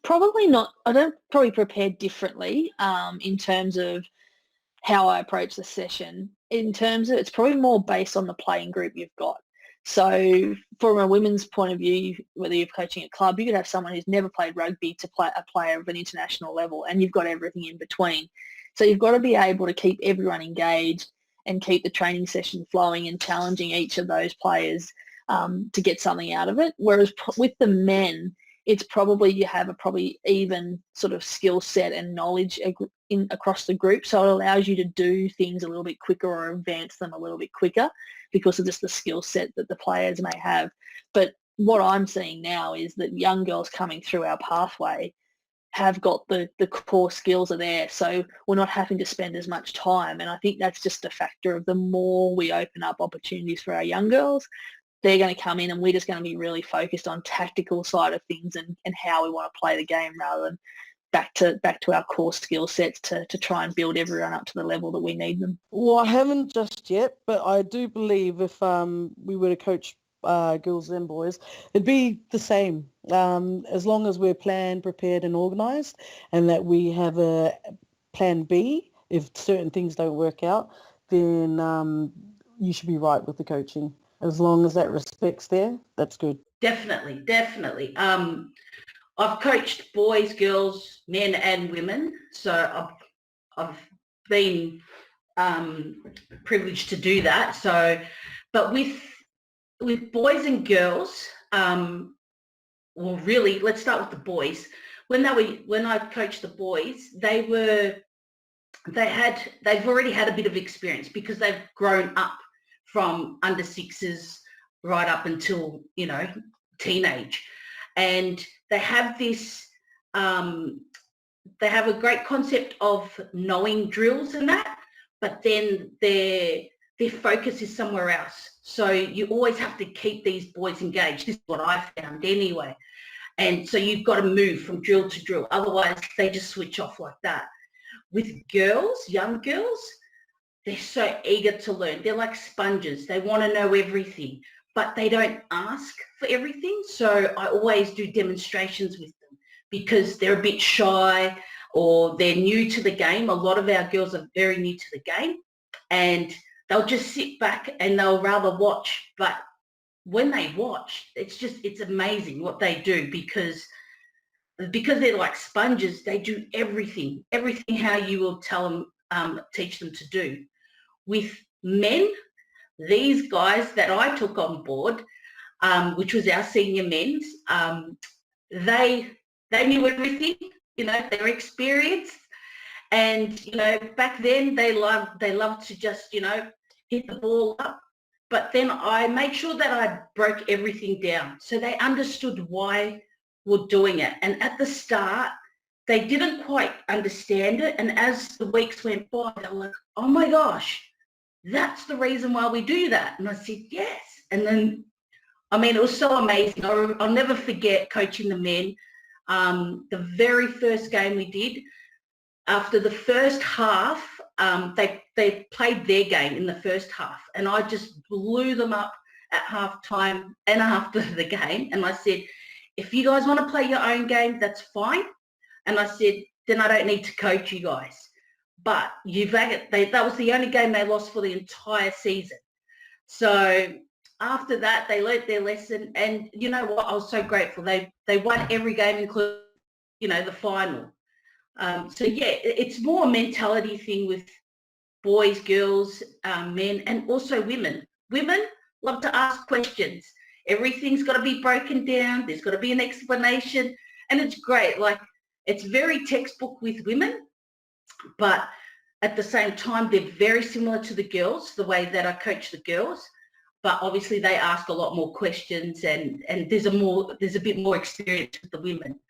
Probably not. I don't probably prepare differently in terms of how I approach the session. In terms of, it's probably more based on the playing group you've got. So from a women's point of view, whether you're coaching a club, you could have someone who's never played rugby to play a player of an international level, and you've got everything in between. So you've got to be able to keep everyone engaged and keep the training session flowing and challenging each of those players to get something out of it. Whereas with the men, it's probably you have a probably even sort of skill set and knowledge across the group. So it allows you to do things a little bit quicker or advance them a little bit quicker because of just the skill set that the players may have. But what I'm seeing now is that young girls coming through our pathway have got the core skills are there. So we're not having to spend as much time. And I think that's just a factor of the more we open up opportunities for our young girls, they're going to come in and we're just going to be really focused on tactical side of things and how we want to play the game rather than back to our core skill sets to try and build everyone up to the level that we need them. Well, I haven't just yet, but I do believe if we were to coach girls and boys, it'd be the same. As long as we're planned, prepared and organised and that we have a plan B, if certain things don't work out, then you should be right with the coaching. As long as that respect's there, that's good. Definitely. I've coached boys, girls, men and women. So I've been privileged to do that. So, but with boys and girls, well, really, let's start with the boys. When I coached the boys, they've already had a bit of experience because they've grown up from under sixes right up until, teenage. And they have this, they have a great concept of knowing drills and that, but then their focus is somewhere else. So you always have to keep these boys engaged. This is what I found anyway. And so you've got to move from drill to drill. Otherwise, they just switch off like that. With girls, young girls, they're so eager to learn. They're like sponges. They want to know everything, but they don't ask for everything. So I always do demonstrations with them because they're a bit shy or they're new to the game. A lot of our girls are very new to the game and they'll just sit back and they'll rather watch. But when they watch, it's amazing what they do because they're like sponges. They do everything how you will tell them, teach them to do. With men, these guys that I took on board, which was our senior men's, they knew everything, they were experienced. And, back then they loved to just, hit the ball up. But then I made sure that I broke everything down. So they understood why we're doing it. And at the start, they didn't quite understand it. And as the weeks went by, they were like, oh my gosh, that's the reason why we do that. And I said, yes. And then, it was so amazing. I'll never forget coaching the men. The very first game we did, after the first half, they played their game in the first half. And I just blew them up at halftime and after the game. And I said, if you guys want to play your own game, that's fine. And I said, then I don't need to coach you guys. But that was the only game they lost for the entire season. So after that, they learnt their lesson. And you know what? I was so grateful. They won every game, including, the final. So yeah, it's more a mentality thing with boys, girls, men, and also women. Women love to ask questions. Everything's got to be broken down. There's got to be an explanation. And it's great. Like, it's very textbook with women, but at the same time, they're very similar to the girls, the way that I coach the girls. But obviously they ask a lot more questions and there's a bit more experience with the women.